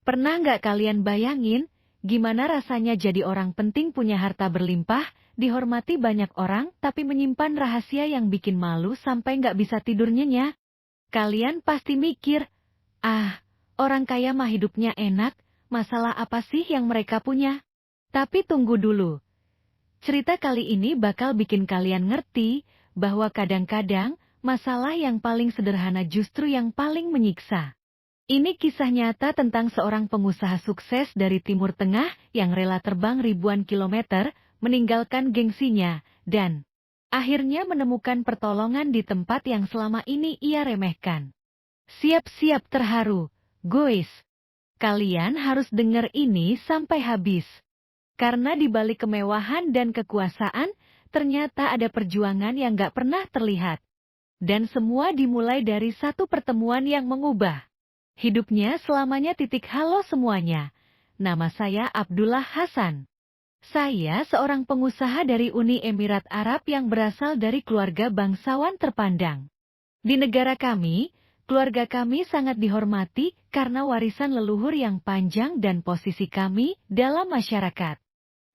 Pernah nggak kalian bayangin, gimana rasanya jadi orang penting punya harta berlimpah, dihormati banyak orang, tapi menyimpan rahasia yang bikin malu sampai nggak bisa tidur nyenyak? Kalian pasti mikir, ah, orang kaya mah hidupnya enak, masalah apa sih yang mereka punya? Tapi tunggu dulu, cerita kali ini bakal bikin kalian ngerti, bahwa kadang-kadang, masalah yang paling sederhana justru yang paling menyiksa. Ini kisah nyata tentang seorang pengusaha sukses dari Timur Tengah yang rela terbang ribuan kilometer, meninggalkan gengsinya, dan akhirnya menemukan pertolongan di tempat yang selama ini ia remehkan. Siap-siap terharu, guys. Kalian harus dengar ini sampai habis. Karena di balik kemewahan dan kekuasaan, ternyata ada perjuangan yang gak pernah terlihat. Dan semua dimulai dari satu pertemuan yang mengubah hidupnya selamanya. Halo semuanya, nama saya Abdullah Hasan. Saya seorang pengusaha dari Uni Emirat Arab yang berasal dari keluarga bangsawan terpandang. Di negara kami, keluarga kami sangat dihormati karena warisan leluhur yang panjang dan posisi kami dalam masyarakat.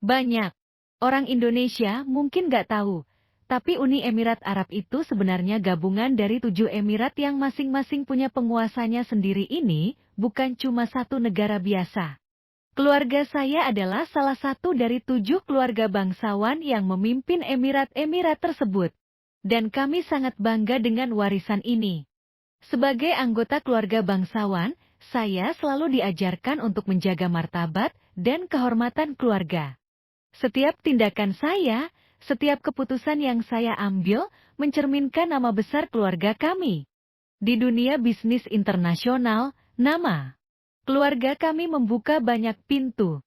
Banyak orang Indonesia mungkin gak tahu, tapi Uni Emirat Arab itu sebenarnya gabungan dari 7 emirat yang masing-masing punya penguasanya sendiri. Ini bukan cuma satu negara biasa. Keluarga saya adalah salah satu dari 7 keluarga bangsawan yang memimpin emirat-emirat tersebut. Dan kami sangat bangga dengan warisan ini. Sebagai anggota keluarga bangsawan, saya selalu diajarkan untuk menjaga martabat dan kehormatan keluarga. Setiap tindakan saya, setiap keputusan yang saya ambil, mencerminkan nama besar keluarga kami. Di dunia bisnis internasional, nama keluarga kami membuka banyak pintu.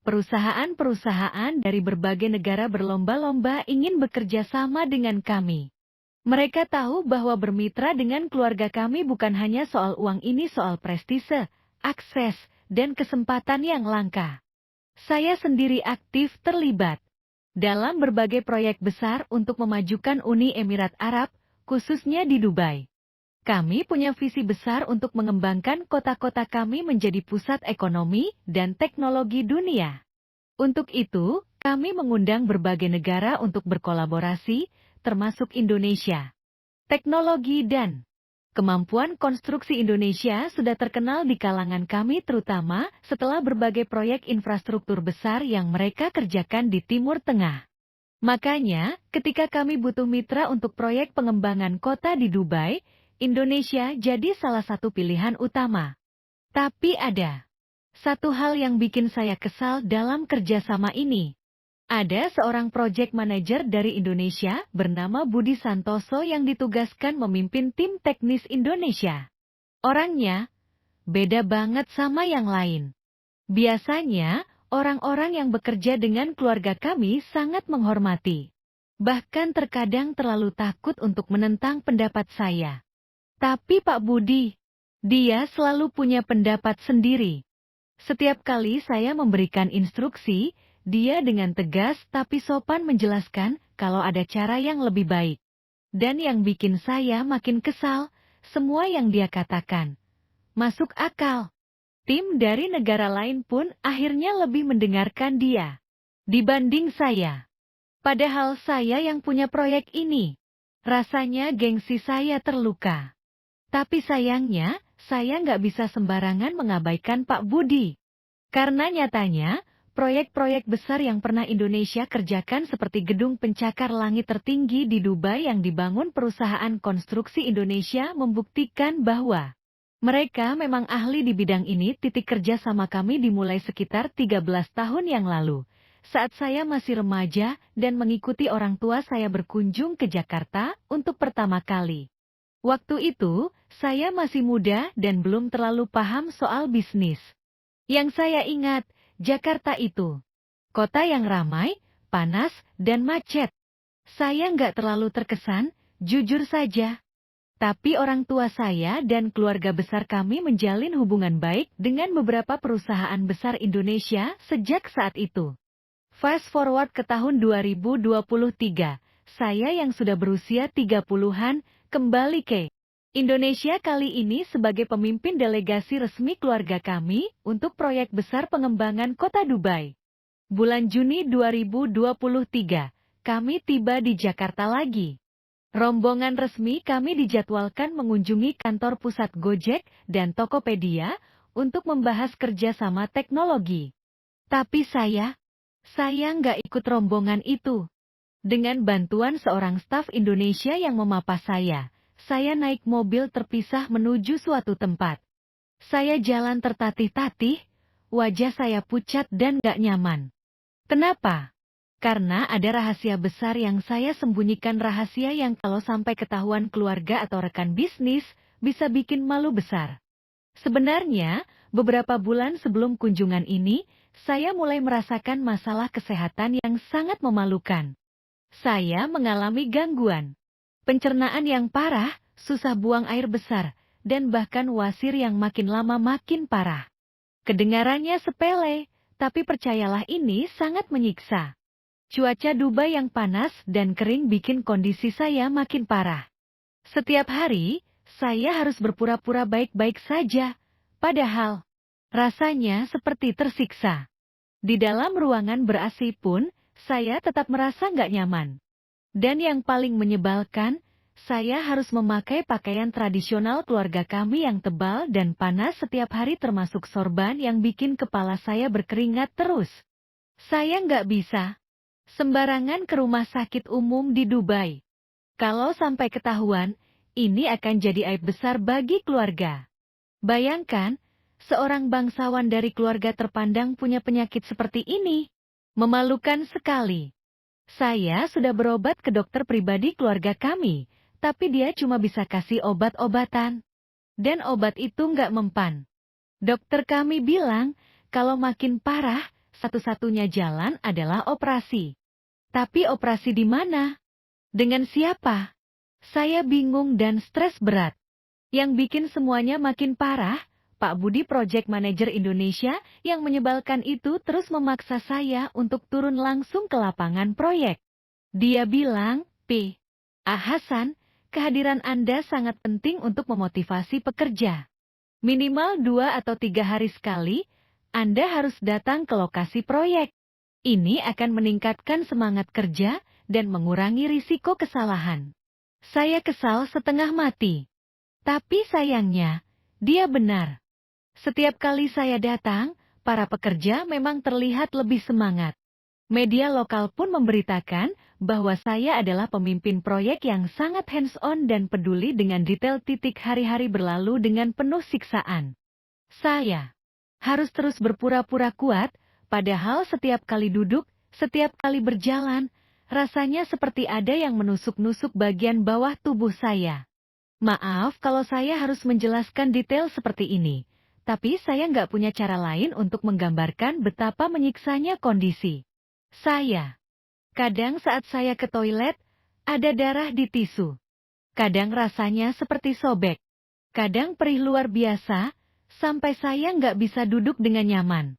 Perusahaan-perusahaan dari berbagai negara berlomba-lomba ingin bekerja sama dengan kami. Mereka tahu bahwa bermitra dengan keluarga kami bukan hanya soal uang, ini soal prestise, akses, dan kesempatan yang langka. Saya sendiri aktif terlibat dalam berbagai proyek besar untuk memajukan Uni Emirat Arab, khususnya di Dubai. Kami punya visi besar untuk mengembangkan kota-kota kami menjadi pusat ekonomi dan teknologi dunia. Untuk itu, kami mengundang berbagai negara untuk berkolaborasi, termasuk Indonesia. Teknologi dan kemampuan konstruksi Indonesia sudah terkenal di kalangan kami, terutama setelah berbagai proyek infrastruktur besar yang mereka kerjakan di Timur Tengah. Makanya, ketika kami butuh mitra untuk proyek pengembangan kota di Dubai, Indonesia jadi salah satu pilihan utama. Tapi ada satu hal yang bikin saya kesal dalam kerjasama ini. Ada seorang project manager dari Indonesia bernama Budi Santoso yang ditugaskan memimpin tim teknis Indonesia. Orangnya beda banget sama yang lain. Biasanya, orang-orang yang bekerja dengan keluarga kami sangat menghormati. Bahkan terkadang terlalu takut untuk menentang pendapat saya. Tapi Pak Budi, dia selalu punya pendapat sendiri. Setiap kali saya memberikan instruksi, dia dengan tegas tapi sopan menjelaskan kalau ada cara yang lebih baik. Dan yang bikin saya makin kesal, semua yang dia katakan masuk akal. Tim dari negara lain pun akhirnya lebih mendengarkan dia dibanding saya. Padahal saya yang punya proyek ini. Rasanya gengsi saya terluka. Tapi sayangnya, saya nggak bisa sembarangan mengabaikan Pak Budi. Karena nyatanya, proyek-proyek besar yang pernah Indonesia kerjakan seperti gedung pencakar langit tertinggi di Dubai yang dibangun perusahaan konstruksi Indonesia membuktikan bahwa mereka memang ahli di bidang ini. Kerja sama kami dimulai sekitar 13 tahun yang lalu, saat saya masih remaja dan mengikuti orang tua saya berkunjung ke Jakarta untuk pertama kali. Waktu itu, saya masih muda dan belum terlalu paham soal bisnis. Yang saya ingat, Jakarta itu kota yang ramai, panas, dan macet. Saya nggak terlalu terkesan, jujur saja. Tapi orang tua saya dan keluarga besar kami menjalin hubungan baik dengan beberapa perusahaan besar Indonesia sejak saat itu. Fast forward ke tahun 2023, saya yang sudah berusia 30-an, kembali ke Indonesia kali ini sebagai pemimpin delegasi resmi keluarga kami untuk proyek besar pengembangan kota Dubai. Bulan Juni 2023, kami tiba di Jakarta lagi. Rombongan resmi kami dijadwalkan mengunjungi kantor pusat Gojek dan Tokopedia untuk membahas kerjasama teknologi. Tapi saya nggak ikut rombongan itu. Dengan bantuan seorang staf Indonesia yang memapa saya naik mobil terpisah menuju suatu tempat. Saya jalan tertatih-tatih, wajah saya pucat dan gak nyaman. Kenapa? Karena ada rahasia besar yang saya sembunyikan, rahasia yang kalau sampai ketahuan keluarga atau rekan bisnis, bisa bikin malu besar. Sebenarnya, beberapa bulan sebelum kunjungan ini, saya mulai merasakan masalah kesehatan yang sangat memalukan. Saya mengalami gangguan pencernaan yang parah, susah buang air besar, dan bahkan wasir yang makin lama makin parah. Kedengarannya sepele, tapi percayalah ini sangat menyiksa. Cuaca Dubai yang panas dan kering bikin kondisi saya makin parah. Setiap hari, saya harus berpura-pura baik-baik saja, padahal rasanya seperti tersiksa. Di dalam ruangan ber-AC pun, saya tetap merasa nggak nyaman. Dan yang paling menyebalkan, saya harus memakai pakaian tradisional keluarga kami yang tebal dan panas setiap hari, termasuk sorban yang bikin kepala saya berkeringat terus. Saya nggak bisa sembarangan ke rumah sakit umum di Dubai. Kalau sampai ketahuan, ini akan jadi aib besar bagi keluarga. Bayangkan, seorang bangsawan dari keluarga terpandang punya penyakit seperti ini. Memalukan sekali. Saya sudah berobat ke dokter pribadi keluarga kami, tapi dia cuma bisa kasih obat-obatan. Dan obat itu nggak mempan. Dokter kami bilang, kalau makin parah, satu-satunya jalan adalah operasi. Tapi operasi di mana? Dengan siapa? Saya bingung dan stres berat. Yang bikin semuanya makin parah, Pak Budi, Project Manager Indonesia, yang menyebalkan itu terus memaksa saya untuk turun langsung ke lapangan proyek. Dia bilang, Hasan, kehadiran Anda sangat penting untuk memotivasi pekerja. Minimal 2 atau 3 hari sekali, Anda harus datang ke lokasi proyek. Ini akan meningkatkan semangat kerja dan mengurangi risiko kesalahan. Saya kesal setengah mati. Tapi sayangnya, dia benar. Setiap kali saya datang, para pekerja memang terlihat lebih semangat. Media lokal pun memberitakan bahwa saya adalah pemimpin proyek yang sangat hands-on dan peduli dengan detail. Hari-hari berlalu dengan penuh siksaan. Saya harus terus berpura-pura kuat, padahal setiap kali duduk, setiap kali berjalan, rasanya seperti ada yang menusuk-nusuk bagian bawah tubuh saya. Maaf kalau saya harus menjelaskan detail seperti ini, tapi saya nggak punya cara lain untuk menggambarkan betapa menyiksanya kondisi. Kadang saat saya ke toilet, ada darah di tisu. Kadang rasanya seperti sobek. Kadang perih luar biasa, sampai saya nggak bisa duduk dengan nyaman.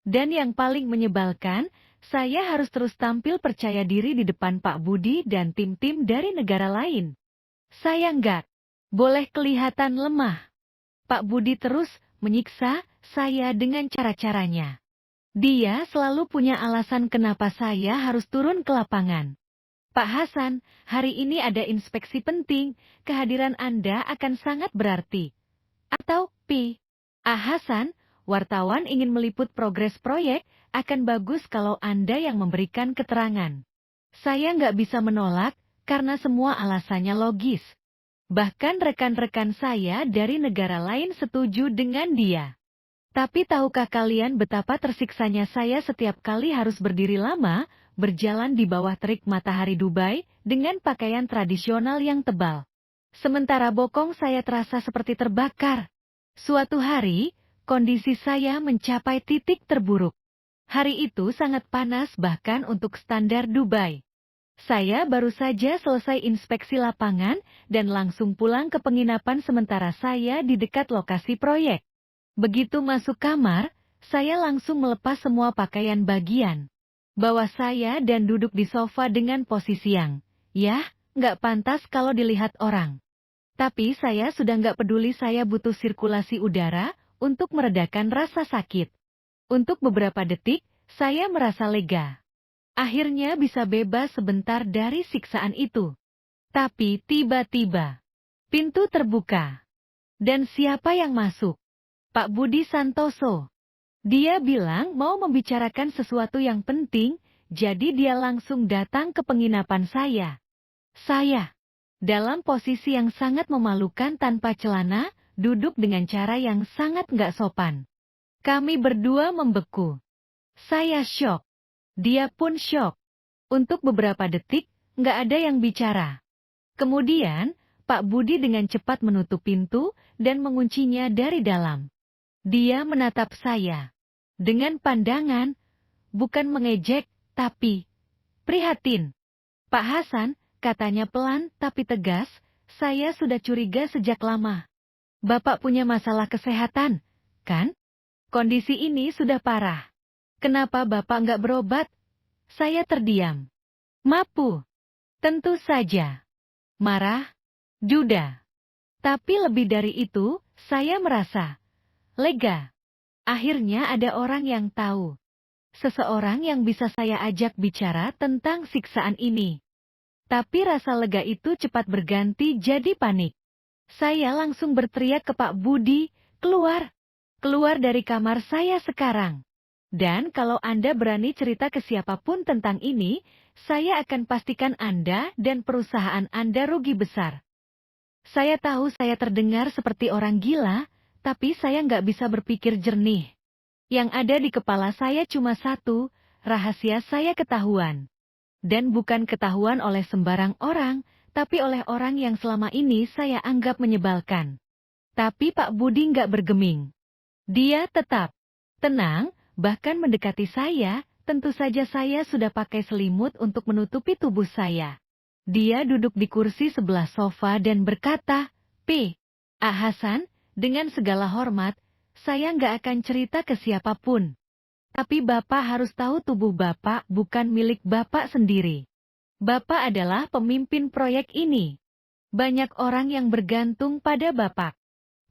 Dan yang paling menyebalkan, saya harus terus tampil percaya diri di depan Pak Budi dan tim-tim dari negara lain. Saya nggak boleh kelihatan lemah. Pak Budi terus menyiksa saya dengan cara-caranya. Dia selalu punya alasan kenapa saya harus turun ke lapangan. Pak Hasan, hari ini ada inspeksi penting, kehadiran Anda akan sangat berarti. Atau, Hasan, wartawan ingin meliput progres proyek, akan bagus kalau Anda yang memberikan keterangan. Saya nggak bisa menolak, karena semua alasannya logis. Bahkan rekan-rekan saya dari negara lain setuju dengan dia. Tapi tahukah kalian betapa tersiksanya saya setiap kali harus berdiri lama, berjalan di bawah terik matahari Dubai, dengan pakaian tradisional yang tebal. Sementara bokong saya terasa seperti terbakar. Suatu hari, kondisi saya mencapai titik terburuk. Hari itu sangat panas bahkan untuk standar Dubai. Saya baru saja selesai inspeksi lapangan dan langsung pulang ke penginapan sementara saya di dekat lokasi proyek. Begitu masuk kamar, saya langsung melepas semua pakaian bagian bawah saya dan duduk di sofa dengan posisi yang, nggak pantas kalau dilihat orang. Tapi saya sudah nggak peduli, saya butuh sirkulasi udara untuk meredakan rasa sakit. Untuk beberapa detik, saya merasa lega. Akhirnya bisa bebas sebentar dari siksaan itu. Tapi tiba-tiba, pintu terbuka. Dan siapa yang masuk? Pak Budi Santoso. Dia bilang mau membicarakan sesuatu yang penting, jadi dia langsung datang ke penginapan saya. Saya, dalam posisi yang sangat memalukan tanpa celana, duduk dengan cara yang sangat nggak sopan. Kami berdua membeku. Saya syok. Dia pun syok. Untuk beberapa detik, nggak ada yang bicara. Kemudian, Pak Budi dengan cepat menutup pintu dan menguncinya dari dalam. Dia menatap saya. Dengan pandangan, bukan mengejek, tapi prihatin. Pak Hasan, katanya pelan tapi tegas, saya sudah curiga sejak lama. Bapak punya masalah kesehatan, kan? Kondisi ini sudah parah. Kenapa Bapak nggak berobat? Saya terdiam. Mapu. Tentu saja. Marah. Duda. Tapi lebih dari itu, saya merasa lega. Akhirnya ada orang yang tahu. Seseorang yang bisa saya ajak bicara tentang siksaan ini. Tapi rasa lega itu cepat berganti jadi panik. Saya langsung berteriak ke Pak Budi, keluar. Keluar dari kamar saya sekarang. Dan kalau Anda berani cerita ke siapapun tentang ini, saya akan pastikan Anda dan perusahaan Anda rugi besar. Saya tahu saya terdengar seperti orang gila, tapi saya nggak bisa berpikir jernih. Yang ada di kepala saya cuma satu, rahasia saya ketahuan. Dan bukan ketahuan oleh sembarang orang, tapi oleh orang yang selama ini saya anggap menyebalkan. Tapi Pak Budi nggak bergeming. Dia tetap tenang, bahkan mendekati saya, tentu saja saya sudah pakai selimut untuk menutupi tubuh saya. Dia duduk di kursi sebelah sofa dan berkata, P. A. Hasan, dengan segala hormat, saya nggak akan cerita ke siapapun. Tapi Bapak harus tahu tubuh Bapak bukan milik Bapak sendiri. Bapak adalah pemimpin proyek ini. Banyak orang yang bergantung pada Bapak.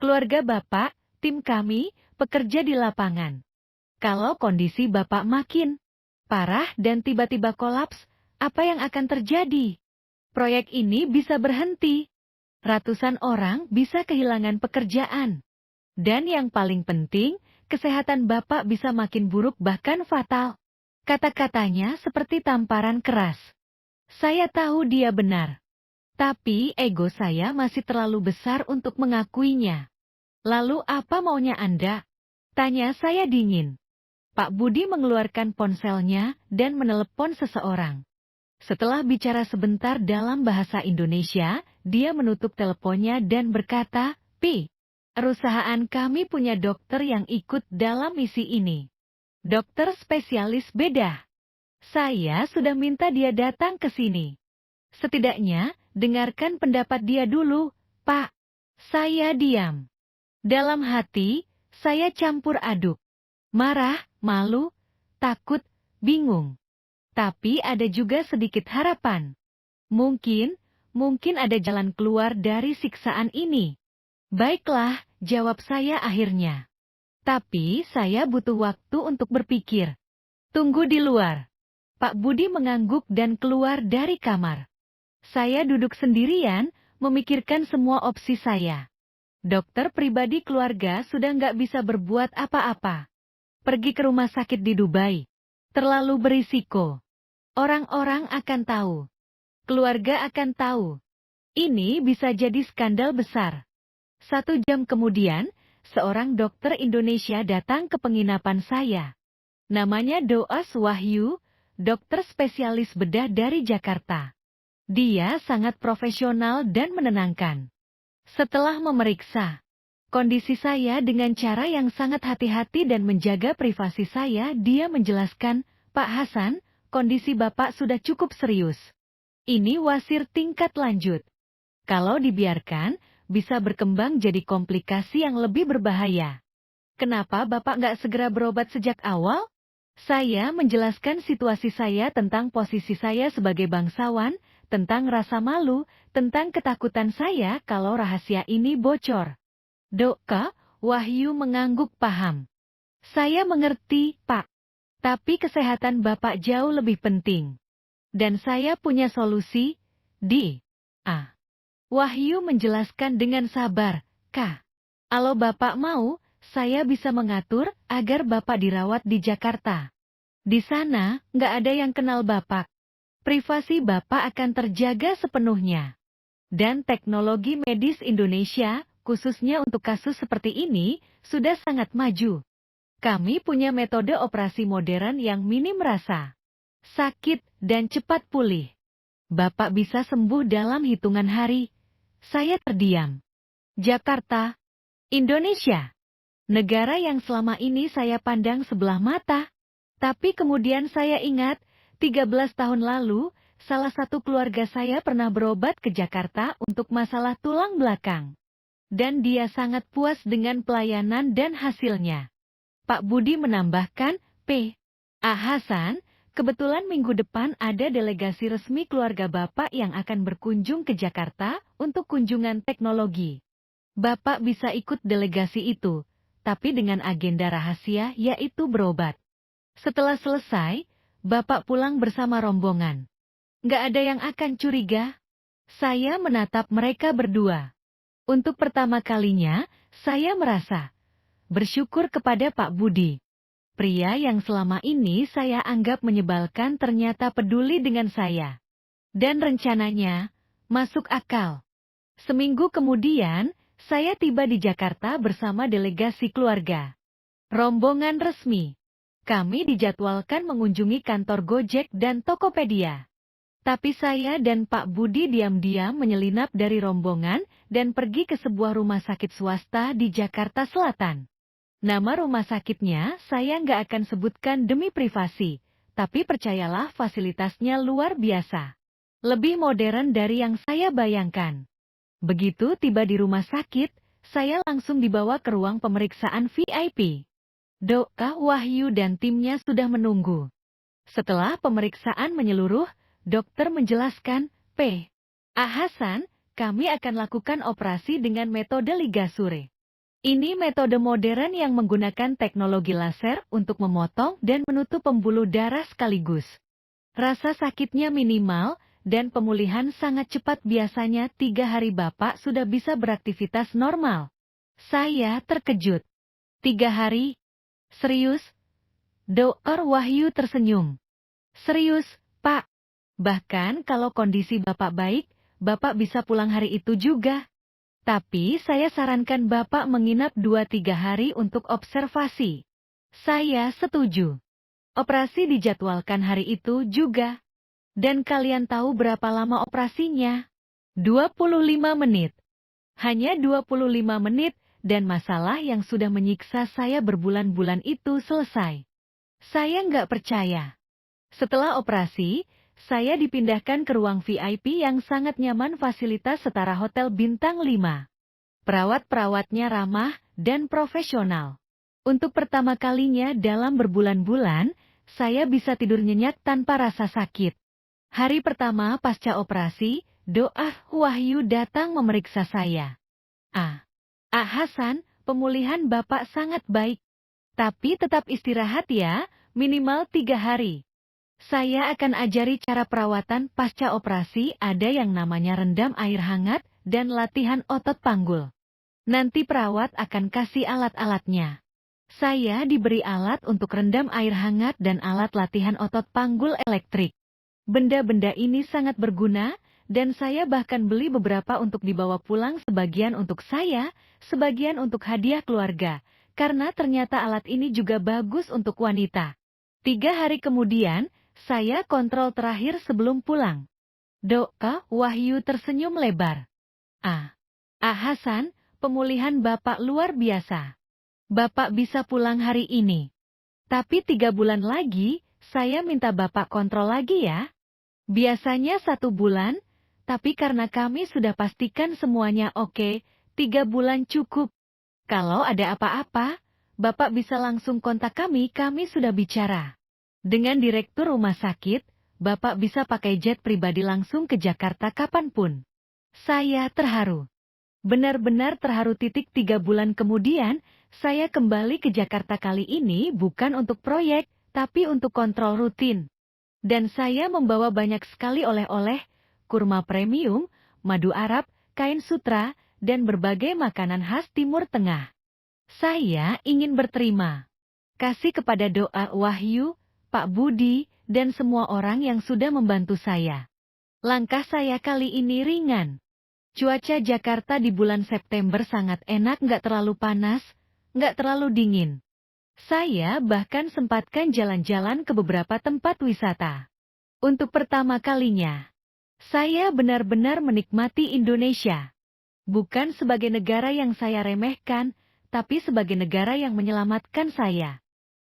Keluarga Bapak, tim kami, pekerja di lapangan. Kalau kondisi Bapak makin parah dan tiba-tiba kolaps, apa yang akan terjadi? Proyek ini bisa berhenti. Ratusan orang bisa kehilangan pekerjaan. Dan yang paling penting, kesehatan Bapak bisa makin buruk bahkan fatal. Kata-katanya seperti tamparan keras. Saya tahu dia benar. Tapi ego saya masih terlalu besar untuk mengakuinya. Lalu apa maunya Anda? Tanya saya dingin. Pak Budi mengeluarkan ponselnya dan menelepon seseorang. Setelah bicara sebentar dalam bahasa Indonesia, dia menutup teleponnya dan berkata, Pi. Perusahaan kami punya dokter yang ikut dalam misi ini. Dokter spesialis bedah. Saya sudah minta dia datang ke sini. Setidaknya, dengarkan pendapat dia dulu, Pak. Saya diam. Dalam hati, saya campur aduk. Marah, malu, takut, bingung. Tapi ada juga sedikit harapan. Mungkin ada jalan keluar dari siksaan ini. Baiklah, jawab saya akhirnya. Tapi saya butuh waktu untuk berpikir. Tunggu di luar. Pak Budi mengangguk dan keluar dari kamar. Saya duduk sendirian, memikirkan semua opsi saya. Dokter pribadi keluarga sudah nggak bisa berbuat apa-apa. Pergi ke rumah sakit di Dubai. Terlalu berisiko. Orang-orang akan tahu. Keluarga akan tahu. Ini bisa jadi skandal besar. 1 jam kemudian, seorang dokter Indonesia datang ke penginapan saya. Namanya Doas Wahyu, dokter spesialis bedah dari Jakarta. Dia sangat profesional dan menenangkan. Setelah memeriksa kondisi saya dengan cara yang sangat hati-hati dan menjaga privasi saya, dia menjelaskan, Pak Hasan, kondisi Bapak sudah cukup serius. Ini wasir tingkat lanjut. Kalau dibiarkan, bisa berkembang jadi komplikasi yang lebih berbahaya. Kenapa Bapak nggak segera berobat sejak awal? Saya menjelaskan situasi saya tentang posisi saya sebagai bangsawan, tentang rasa malu, tentang ketakutan saya kalau rahasia ini bocor. Kak, Wahyu mengangguk paham. Saya mengerti, Pak. Tapi kesehatan Bapak jauh lebih penting. Dan saya punya solusi, di. Wahyu menjelaskan dengan sabar, Kak. Kalau Bapak mau, saya bisa mengatur agar Bapak dirawat di Jakarta. Di sana, nggak ada yang kenal Bapak. Privasi Bapak akan terjaga sepenuhnya. Dan teknologi medis Indonesia, khususnya untuk kasus seperti ini, sudah sangat maju. Kami punya metode operasi modern yang minim rasa sakit dan cepat pulih. Bapak bisa sembuh dalam hitungan hari. Saya terdiam. Jakarta, Indonesia. Negara yang selama ini saya pandang sebelah mata. Tapi kemudian saya ingat, 13 tahun lalu, salah satu keluarga saya pernah berobat ke Jakarta untuk masalah tulang belakang. Dan dia sangat puas dengan pelayanan dan hasilnya. Pak Budi menambahkan, Hasan, kebetulan minggu depan ada delegasi resmi keluarga Bapak yang akan berkunjung ke Jakarta untuk kunjungan teknologi. Bapak bisa ikut delegasi itu, tapi dengan agenda rahasia yaitu berobat. Setelah selesai, Bapak pulang bersama rombongan. Nggak ada yang akan curiga. Saya menatap mereka berdua. Untuk pertama kalinya, saya merasa bersyukur kepada Pak Budi. Pria yang selama ini saya anggap menyebalkan ternyata peduli dengan saya. Dan rencananya, masuk akal. Seminggu kemudian, saya tiba di Jakarta bersama delegasi keluarga. Rombongan resmi. Kami dijadwalkan mengunjungi kantor Gojek dan Tokopedia. Tapi saya dan Pak Budi diam-diam menyelinap dari rombongan dan pergi ke sebuah rumah sakit swasta di Jakarta Selatan. Nama rumah sakitnya saya nggak akan sebutkan demi privasi, tapi percayalah fasilitasnya luar biasa. Lebih modern dari yang saya bayangkan. Begitu tiba di rumah sakit, saya langsung dibawa ke ruang pemeriksaan VIP. Wahyu dan timnya sudah menunggu. Setelah pemeriksaan menyeluruh, dokter menjelaskan, Hasan, kami akan lakukan operasi dengan metode ligasure. Ini metode modern yang menggunakan teknologi laser untuk memotong dan menutup pembuluh darah sekaligus. Rasa sakitnya minimal, dan pemulihan sangat cepat biasanya 3 hari Bapak sudah bisa beraktivitas normal. Saya terkejut. 3 hari? Serius? Dr. Wahyu tersenyum. Serius, Pak. Bahkan kalau kondisi Bapak baik, Bapak bisa pulang hari itu juga. Tapi saya sarankan Bapak menginap 2-3 hari untuk observasi. Saya setuju. Operasi dijadwalkan hari itu juga. Dan kalian tahu berapa lama operasinya? 25 menit. Hanya 25 menit, dan masalah yang sudah menyiksa saya berbulan-bulan itu selesai. Saya nggak percaya. Setelah operasi, saya dipindahkan ke ruang VIP yang sangat nyaman, fasilitas setara hotel bintang 5. Perawat-perawatnya ramah dan profesional. Untuk pertama kalinya dalam berbulan-bulan, saya bisa tidur nyenyak tanpa rasa sakit. Hari pertama pasca operasi, Wahyu datang memeriksa saya. Hasan, pemulihan Bapak sangat baik. Tapi tetap istirahat ya, minimal 3 hari. Saya akan ajari cara perawatan pasca operasi, ada yang namanya rendam air hangat dan latihan otot panggul. Nanti perawat akan kasih alat-alatnya. Saya diberi alat untuk rendam air hangat dan alat latihan otot panggul elektrik. Benda-benda ini sangat berguna, dan saya bahkan beli beberapa untuk dibawa pulang, sebagian untuk saya, sebagian untuk hadiah keluarga, karena ternyata alat ini juga bagus untuk wanita. 3 hari kemudian, saya kontrol terakhir sebelum pulang. Wahyu tersenyum lebar. Hasan, pemulihan Bapak luar biasa. Bapak bisa pulang hari ini. Tapi 3 bulan lagi, saya minta Bapak kontrol lagi ya. Biasanya 1 bulan, tapi karena kami sudah pastikan semuanya oke, 3 bulan cukup. Kalau ada apa-apa, Bapak bisa langsung kontak kami sudah bicara dengan direktur rumah sakit, Bapak bisa pakai jet pribadi langsung ke Jakarta kapanpun. Saya terharu. Benar-benar terharu. 3 bulan kemudian, saya kembali ke Jakarta kali ini bukan untuk proyek, tapi untuk kontrol rutin. Dan saya membawa banyak sekali oleh-oleh, kurma premium, madu Arab, kain sutra, dan berbagai makanan khas Timur Tengah. Saya ingin berterima kasih kepada doa Wahyu, Pak Budi, dan semua orang yang sudah membantu saya. Langkah saya kali ini ringan. Cuaca Jakarta di bulan September sangat enak, nggak terlalu panas, nggak terlalu dingin. Saya bahkan sempatkan jalan-jalan ke beberapa tempat wisata. Untuk pertama kalinya, saya benar-benar menikmati Indonesia. Bukan sebagai negara yang saya remehkan, tapi sebagai negara yang menyelamatkan saya.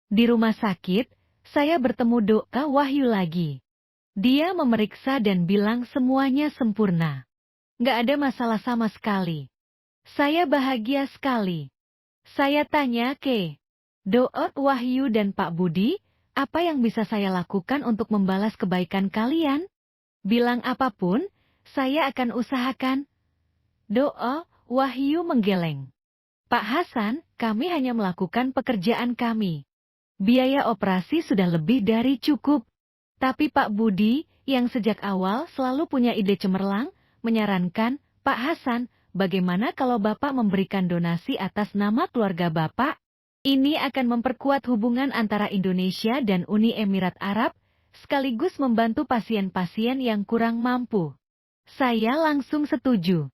Di rumah sakit, saya bertemu doa Wahyu lagi. Dia memeriksa dan bilang semuanya sempurna. Nggak ada masalah sama sekali. Saya bahagia sekali. Saya tanya ke doa Wahyu dan Pak Budi, apa yang bisa saya lakukan untuk membalas kebaikan kalian? Bilang apapun, saya akan usahakan. Doa Wahyu menggeleng. Pak Hasan, kami hanya melakukan pekerjaan kami. Biaya operasi sudah lebih dari cukup. Tapi Pak Budi, yang sejak awal selalu punya ide cemerlang, menyarankan, Pak Hasan, bagaimana kalau Bapak memberikan donasi atas nama keluarga Bapak? Ini akan memperkuat hubungan antara Indonesia dan Uni Emirat Arab, sekaligus membantu pasien-pasien yang kurang mampu. Saya langsung setuju.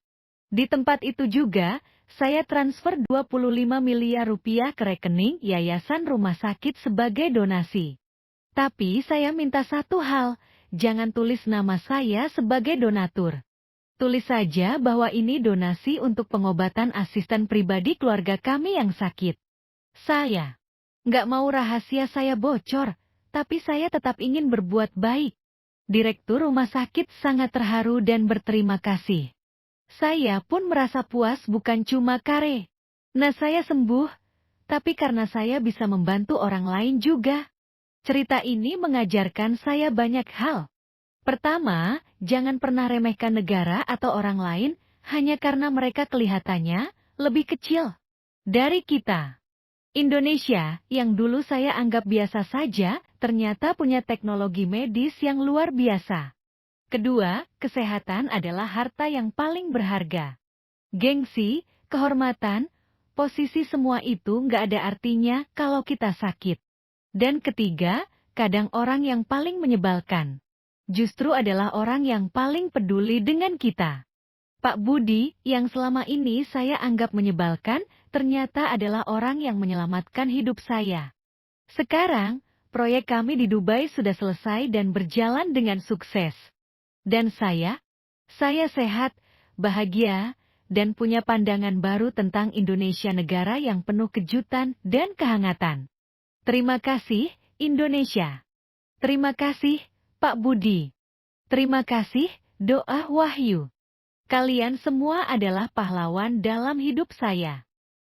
Di tempat itu juga, saya transfer 25 miliar rupiah ke rekening Yayasan Rumah Sakit sebagai donasi. Tapi saya minta satu hal, jangan tulis nama saya sebagai donatur. Tulis saja bahwa ini donasi untuk pengobatan asisten pribadi keluarga kami yang sakit. Saya nggak mau rahasia saya bocor, tapi saya tetap ingin berbuat baik. Direktur rumah sakit sangat terharu dan berterima kasih. Saya pun merasa puas, bukan cuma kare. Nah, saya sembuh, tapi karena saya bisa membantu orang lain juga. Cerita ini mengajarkan saya banyak hal. Pertama, jangan pernah remehkan negara atau orang lain hanya karena mereka kelihatannya lebih kecil dari kita. Indonesia, yang dulu saya anggap biasa saja, ternyata punya teknologi medis yang luar biasa. Kedua, kesehatan adalah harta yang paling berharga. Gengsi, kehormatan, posisi semua itu nggak ada artinya kalau kita sakit. Dan ketiga, kadang orang yang paling menyebalkan justru adalah orang yang paling peduli dengan kita. Pak Budi, yang selama ini saya anggap menyebalkan, ternyata adalah orang yang menyelamatkan hidup saya. Sekarang, proyek kami di Dubai sudah selesai dan berjalan dengan sukses. Dan saya sehat, bahagia, dan punya pandangan baru tentang Indonesia, negara yang penuh kejutan dan kehangatan. Terima kasih, Indonesia. Terima kasih, Pak Budi. Terima kasih, doa Wahyu. Kalian semua adalah pahlawan dalam hidup saya.